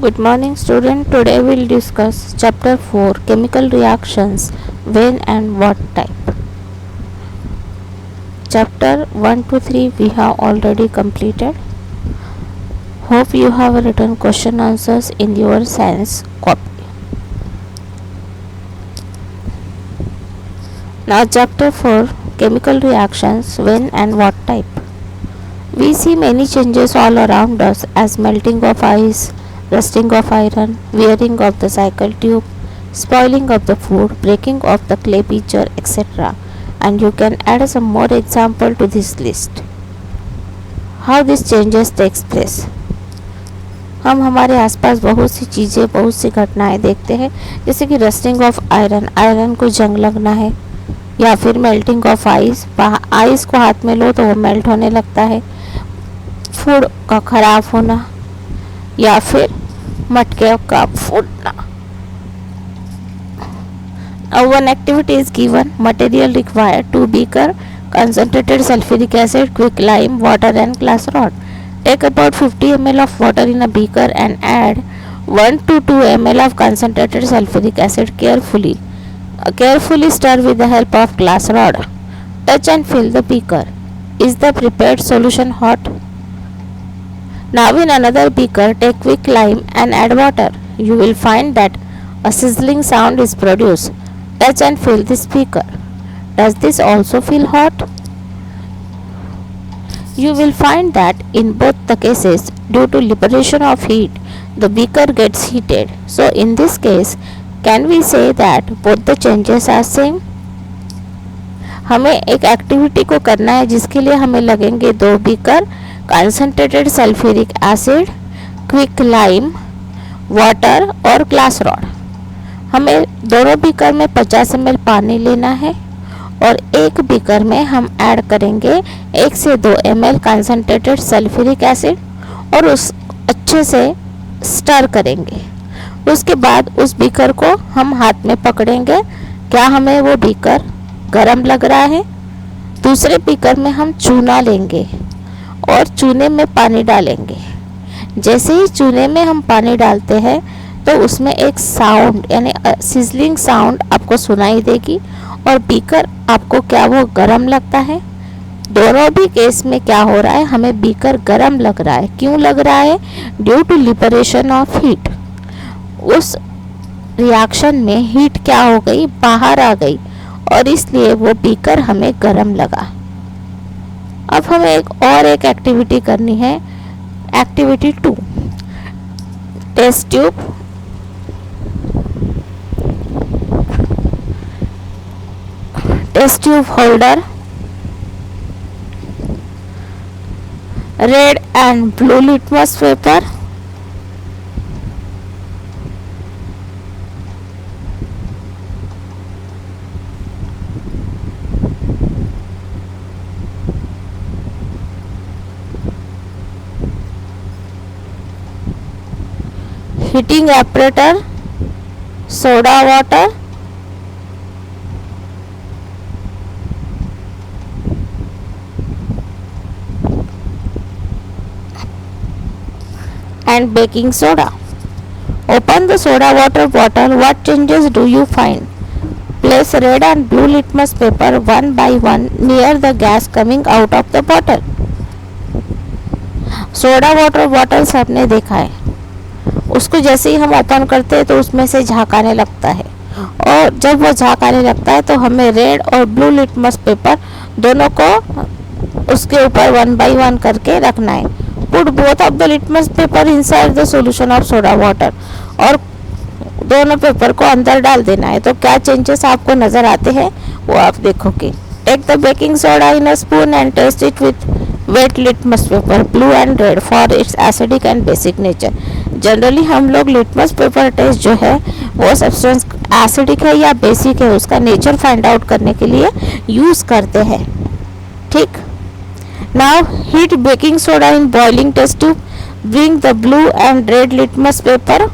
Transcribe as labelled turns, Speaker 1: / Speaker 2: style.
Speaker 1: Good morning student. Today we'll discuss chapter 4 chemical reactions, when and what type. Chapter 1 to 3 we have already completed. Hope you have written question answers in your science copy. Now chapter 4 chemical reactions, when and what type. We see many changes all around us as melting of ice, rusting of iron, wearing of the cycle tube, spoiling of the food, breaking of the clay pitcher, etc. And you can add some more example to this list. How these changes takes place. हम हमारे आसपास बहुत सी चीज़ें, बहुत सी घटनाएं देखते हैं, जैसे कि रस्टिंग ऑफ आयरन, आयरन को जंग लगना है, या फिर मेल्टिंग ऑफ आइस, आइस को हाथ में लो तो वो मेल्ट होने लगता है, फूड का खराब होना, या फिर मटके का फूटना. Now one activity is given. Material required: 2 beaker, concentrated sulfuric acid, quicklime, water and glass rod. Take about 50 ml of water in a beaker and add 1 to 2 ml of concentrated sulfuric acid carefully. Carefully stir with the help of glass rod. Touch and fill the beaker. Is the prepared solution hot? Now in another beaker, take quicklime and add water. You will find that a sizzling sound is produced. Touch and fill this beaker. Does this also feel hot? You will find that in both the cases, due to liberation of heat, the beaker gets heated. So in this case, can we say that both the changes are same? हमें एक activity को करना है जिसके लिए हमें लगेंगे 2 beaker, concentrated sulphuric acid, quick lime, water और ग्लास रॉड. हमें दोनों बीकर में 50 ml पानी लेना है और एक बीकर में हम ऐड करेंगे 1 से 2 ml कंसंट्रेटेड सल्फ्यूरिक एसिड और उस अच्छे से स्टर करेंगे. उसके बाद उस बीकर को हम हाथ में पकड़ेंगे. क्या हमें वो बीकर गरम लग रहा है? दूसरे बीकर में हम चूना लेंगे और चूने में पानी डालेंगे. जैसे ही चूने में हम पानी डालते हैं तो उसमें एक साउंड यानी सिजलिंग साउंड आपको सुनाई देगी और बीकर आपको क्या वो गरम लगता है? दोनों भी केस में क्या हो रहा है, हमें बीकर गरम लग रहा है. क्यों लग रहा है? Due to liberation of heat. उस रिएक्शन में हीट क्या हो गई, बाहर आ गई और इसलिए वो बीकर हमें गरम लगा. अब हमें एक एक्टिविटी करनी है. Activity 2, test tube, test tube holder, red and blue litmus paper, heating apparatus, soda water, and baking soda. Open the soda water bottle. What changes do you find? Place red and blue litmus paper one by one near the gas coming out of the bottle. Soda water bottle सबने देखा है. उसको जैसे ही हम open करते हैं तो उसमें से झाग आने लगता है और जब वो झाग आने लगता है तो हमें रेड और ब्लू लिटमस पेपर दोनों को उसके ऊपर 1 by 1 करके रखना है. Put both of the litmus paper inside the solution of soda water और दोनों पेपर को अंदर डाल देना है. तो क्या चेंजेस आपको नज़र आते हैं वो आप देखोगे. Take the baking soda in a spoon and test it with wet litmus paper blue and red for its acidic and basic nature. Generally हम लोग लिटमस पेपर टेस्ट जो है वो सब्सटेंस एसिडिक है या बेसिक है उसका नेचर फाइंड आउट करने के लिए यूज़ करते हैं. ठीक. Now heat baking soda in boiling test tube. Bring the blue and red litmus paper